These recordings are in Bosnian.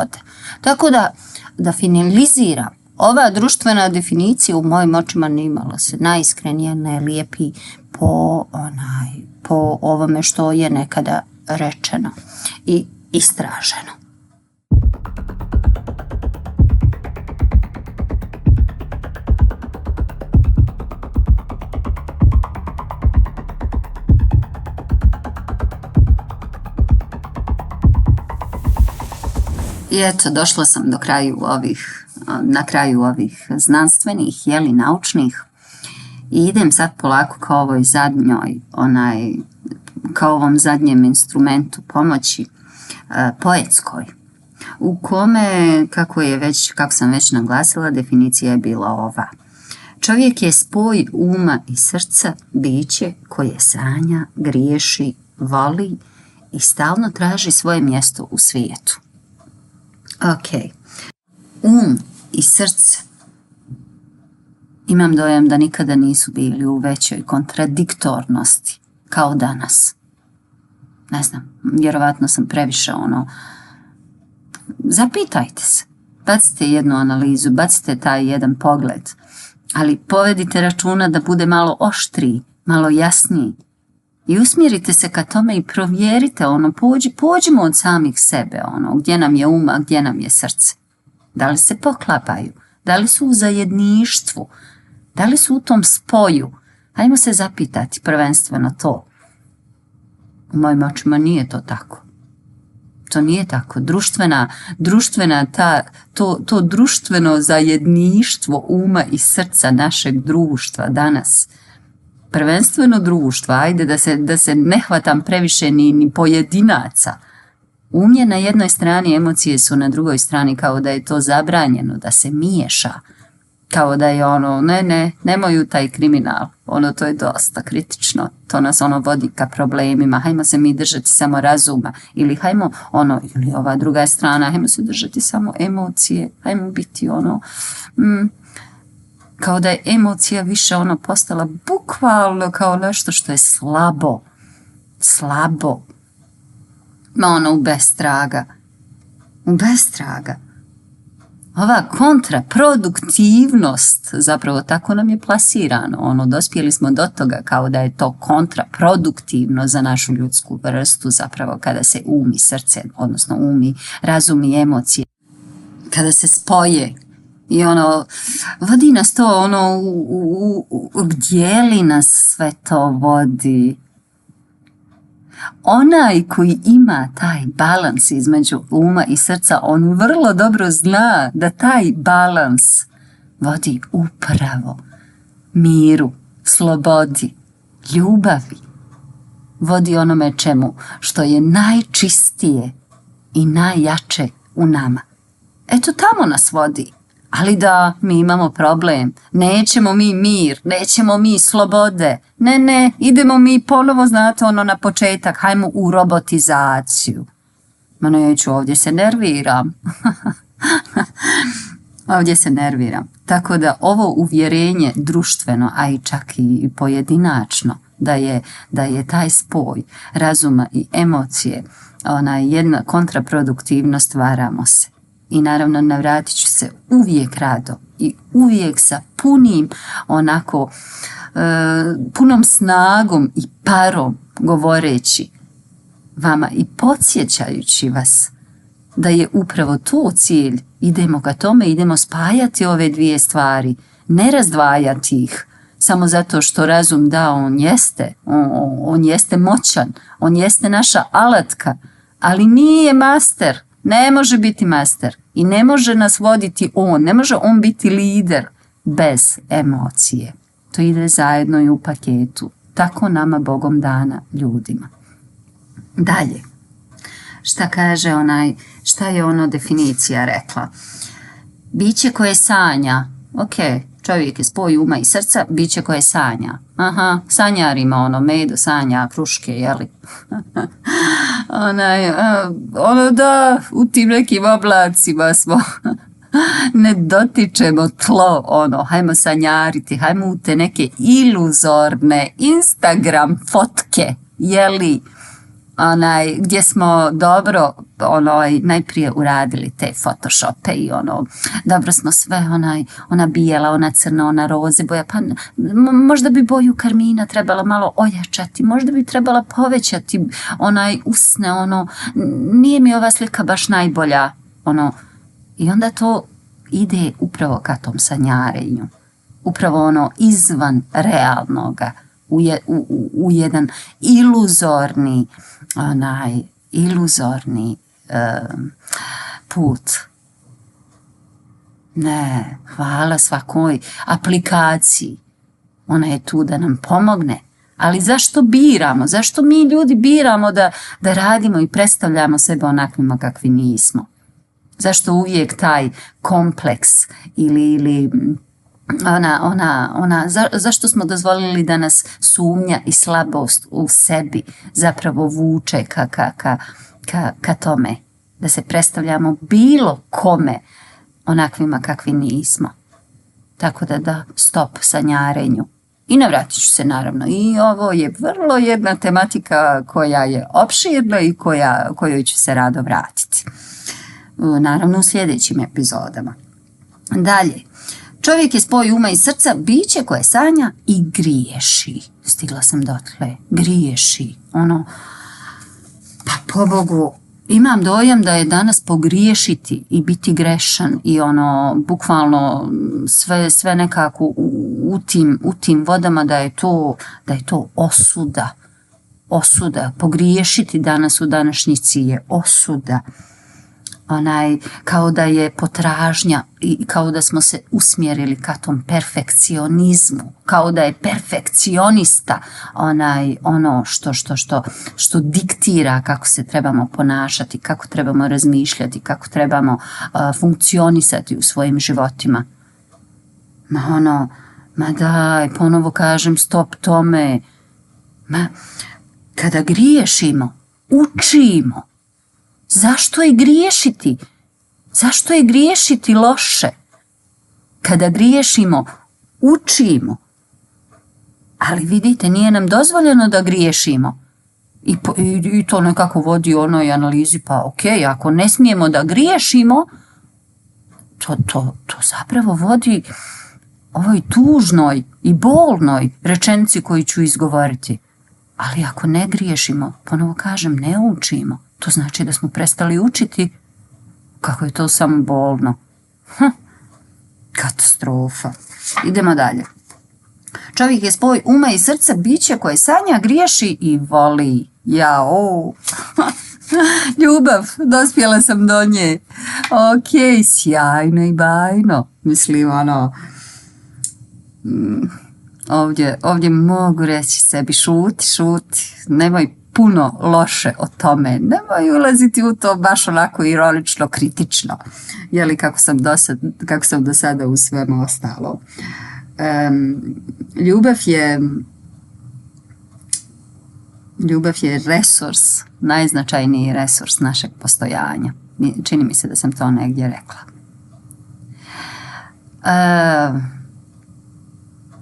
slobode. Tako da finaliziram, ova društvena definicija u mojim očima ne imala se najiskrenije, najlijepi po ovome što je nekada rečeno i istraženo. I eto, došla sam na kraju ovih znanstvenih, naučnih, i idem sad polako kao ovom zadnjem instrumentu pomoći poetskoj, u kome, kako sam već naglasila, definicija je bila ova. Čovjek je spoj uma i srca, biće koje sanja, griješi, voli i stalno traži svoje mjesto u svijetu. Ok, i srce. Imam dojam da nikada nisu bili u većoj kontradiktornosti kao danas. Ne znam, vjerovatno sam previše Zapitajte se, bacite jednu analizu, bacite taj jedan pogled, ali povedite računa da bude malo oštriji, malo jasniji. I usmjerite se ka tome i provjerite pođimo od samih sebe, gdje nam je uma, gdje nam je srce. Da li se poklapaju? Da li su u zajedništvu? Da li su u tom spoju? Hajmo se zapitati prvenstveno to. U mojim očima nije to tako. To nije tako. To društveno zajedništvo uma i srca našeg društva danas, prvenstveno društva, ajde da se ne hvatam previše ni pojedinaca. Um je na jednoj strani, emocije su na drugoj strani, kao da je to zabranjeno, da se miješa. Kao da je nemoj u taj kriminal, to je dosta kritično, to nas vodi ka problemima, hajmo se mi držati samo razuma, ili hajmo ili ova druga strana, hajmo se držati samo emocije, hajmo biti kao da je emocija više postala bukvalno kao nešto što je slabo, u bez traga. Ova kontraproduktivnost, zapravo tako nam je plasirano, dospjeli smo do toga kao da je to kontraproduktivno za našu ljudsku vrstu, zapravo kada se um i srce, odnosno razum i emocije, kada se spoje. I vodi nas to, gdje li nas sve to vodi? Onaj koji ima taj balans između uma i srca, on vrlo dobro zna da taj balans vodi upravo miru, slobodi, ljubavi. Vodi onome što je najčistije i najjače u nama. Eto, tamo nas vodi. Ali da, mi imamo problem, nećemo mi mir, nećemo mi slobode, ne, idemo mi ponovo, znate, na početak, hajmo u robotizaciju. Ma neću, ovdje se nerviram. Tako da ovo uvjerenje društveno, a i čak i pojedinačno, da je taj spoj razuma i emocije, jedna kontraproduktivnost, varamo se. I naravno navratit ću se uvijek rado i uvijek sa punom snagom i parom govoreći vama i podsjećajući vas da je upravo to cilj. Idemo ka tome, idemo spajati ove dvije stvari, ne razdvajati ih samo zato što razum on jeste moćan, on jeste naša alatka, ali nije master. Ne može biti master i ne može nas voditi ne može on biti lider bez emocije. To ide zajedno i u paketu. Tako nama Bogom dana ljudima. Dalje, šta je definicija rekla? Biće koje sanja, čovjek je spoj uma i srca, biće koje sanja. Sanjarima medo, sanja, kruške, jeli? Da, u tim nekim oblacima smo, ne dotičemo tlo, hajmo sanjariti, hajmo u te neke iluzorne Instagram fotke, jeli? gdje smo dobro najprije uradili te photoshope i dobro smo sve ona bijela, ona crna, ona roze boja, pa možda bi boju karmina trebala malo ojačati, možda bi trebala povećati usne, nije mi ova slika baš najbolja, i onda to ide upravo ka tom sanjarenju, upravo izvan realnoga, u jedan iluzorni put. Ne, hvala svakoj aplikaciji, ona je tu da nam pomogne, ali zašto biramo, zašto mi ljudi biramo da radimo i predstavljamo sebe onakvima kakvi nismo? Zašto uvijek taj kompleks ili zašto smo dozvolili da nas sumnja i slabost u sebi zapravo vuče ka tome, da se predstavljamo bilo kome onakvima kakvi nismo. Tako da stop sanjarenju. I navratit ću se naravno. I ovo je vrlo jedna tematika koja je opširna i kojoj ću se rado vratiti. Naravno u sljedećim epizodama. Dalje. Čovjek je spoj uma i srca, biće koje sanja i griješi. Stigla sam dotle. Griješi. Pa po imam dojam da je danas pogriješiti i biti grešan i bukvalno sve nekako u tim vodama da je to osuda. Pogriješiti danas u današnjici je osuda. Kao da je potražnja i kao da smo se usmjerili ka tom perfekcionizmu, kao da je perfekcionista ono što diktira kako se trebamo ponašati, kako trebamo razmišljati, kako trebamo funkcionisati u svojim životima. Ma daj, ponovo kažem stop tome. Kada griješimo, učimo. Zašto je griješiti? Zašto je griješiti loše? Kada griješimo, učimo. Ali vidite, nije nam dozvoljeno da griješimo. I to nekako vodi onoj analizi, pa ok, ako ne smijemo da griješimo, to zapravo vodi ovoj tužnoj i bolnoj rečenici koju ću izgovoriti. Ali ako ne griješimo, ponovo kažem, ne učimo. To znači da smo prestali učiti. Kako je to samo bolno. Katastrofa. Idemo dalje. Čovjek je spoj uma i srca, biće koje sanja, griješi i voli. Jao. Ljubav, dospjela sam do nje. Ok, sjajno i bajno. Mislim, ovdje mogu reći sebi, šuti. Nemoj puno loše o tome. Nemoj ulaziti u to baš onako ironično, kritično. Jeli kako sam do sada u svemu ostalo. Ljubav je resurs, najznačajniji resurs našeg postojanja. Čini mi se da sam to negdje rekla.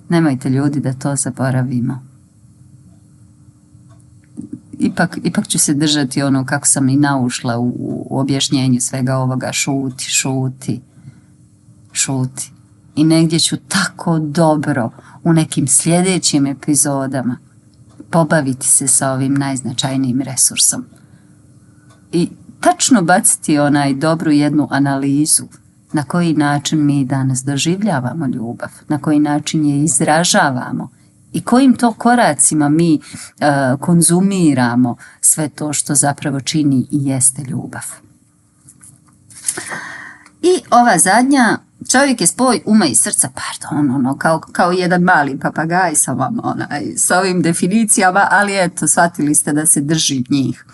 Nemojte ljudi da to zaboravimo. Ipak ću se držati kako sam i naušla u objašnjenju svega ovoga. Šuti. I negdje ću tako dobro u nekim sljedećim epizodama pobaviti se sa ovim najznačajnijim resursom. I tačno baciti dobru jednu analizu na koji način mi danas doživljavamo ljubav, na koji način je izražavamo i kojim to koracima mi konzumiramo sve to što zapravo čini i jeste ljubav. I ova zadnja, čovjek je spoj uma i srca, kao jedan mali papagaj s ovim definicijama, ali eto, shvatili ste da se drži njih.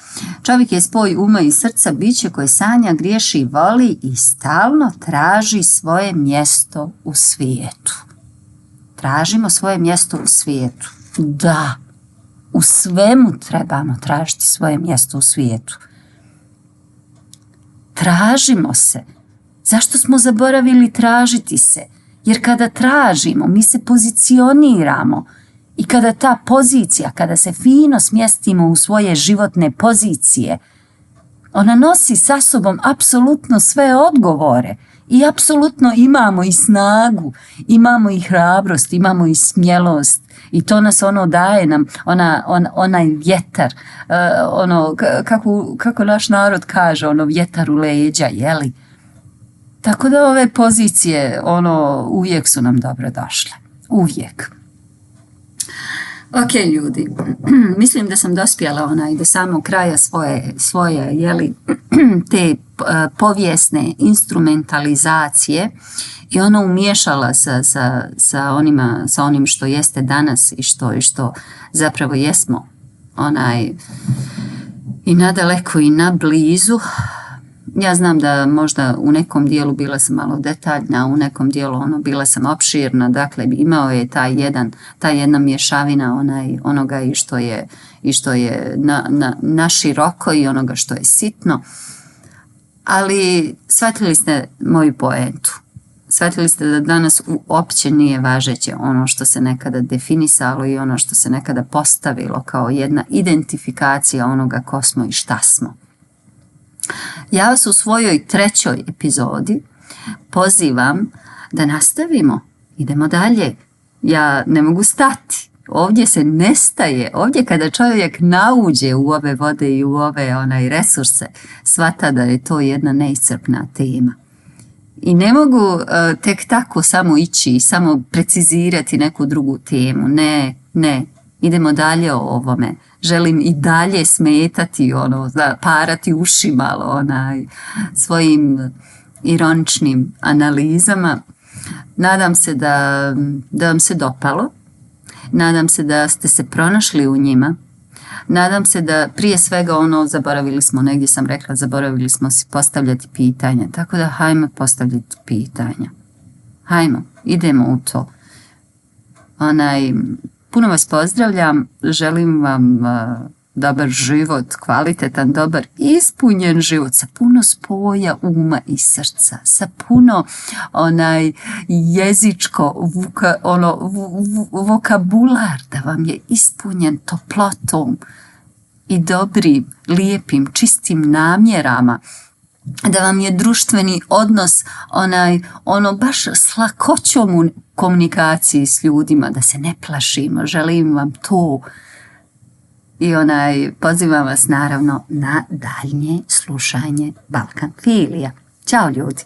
Čovjek je spoj uma i srca, biće koje sanja, griješi i voli i stalno traži svoje mjesto u svijetu. Tražimo svoje mjesto u svijetu. Da, u svemu trebamo tražiti svoje mjesto u svijetu. Tražimo se. Zašto smo zaboravili tražiti se? Jer kada tražimo, mi se pozicioniramo I kada ta pozicija, kada se fino smjestimo u svoje životne pozicije, ona nosi sa sobom apsolutno sve odgovore i apsolutno imamo i snagu, imamo i hrabrost, imamo i smjelost i to nas daje nam onaj vjetar, kako naš narod kaže, vjetar u leđa, jeli? Tako da ove pozicije uvijek su nam dobro došle, uvijek. Ok, ljudi, mislim da sam dospjela do samog kraja svoje jeli, te povijesne instrumentalizacije i umiješala sa onim što jeste danas i što zapravo jesmo i nadaleko i na blizu. Ja znam da možda u nekom dijelu bila sam malo detaljna, u nekom dijelu bila sam opširna, dakle imao je ta jedna mješavina onoga i što je na široko i onoga što je sitno, ali shvatili ste moju poentu. Shvatili ste da danas uopće nije važeće ono što se nekada definisalo i ono što se nekada postavilo kao jedna identifikacija onoga ko smo i šta smo. Ja vas u svojoj 3. epizodi pozivam da nastavimo, idemo dalje. Ja ne mogu stati, ovdje se nestaje, ovdje kada čovjek nauđe u ove vode i u ove resurse, shvata da je to jedna neiscrpna tema. I ne mogu tek tako samo ići i samo precizirati neku drugu temu, ne. Idemo dalje o ovome. Želim i dalje smetati, parati uši malo svojim ironičnim analizama. Nadam se da vam se dopalo. Nadam se da ste se pronašli u njima. Nadam se da prije svega zaboravili smo, negdje sam rekla, zaboravili smo si postavljati pitanja. Tako da hajmo postavljati pitanja. Hajmo, idemo u to. Puno vas pozdravljam, želim vam dobar život, kvalitetan, dobar, ispunjen život sa puno spoja uma i srca, sa puno jezičko vokabular da vam je ispunjen toplotom i dobrim, lijepim, čistim namjerama, da vam je društveni odnos baš s lakoćom u komunikaciji s ljudima, da se ne plašimo, želim vam to i pozivam vas naravno na daljnje slušanje Balkan Filija. Ćao ljudi!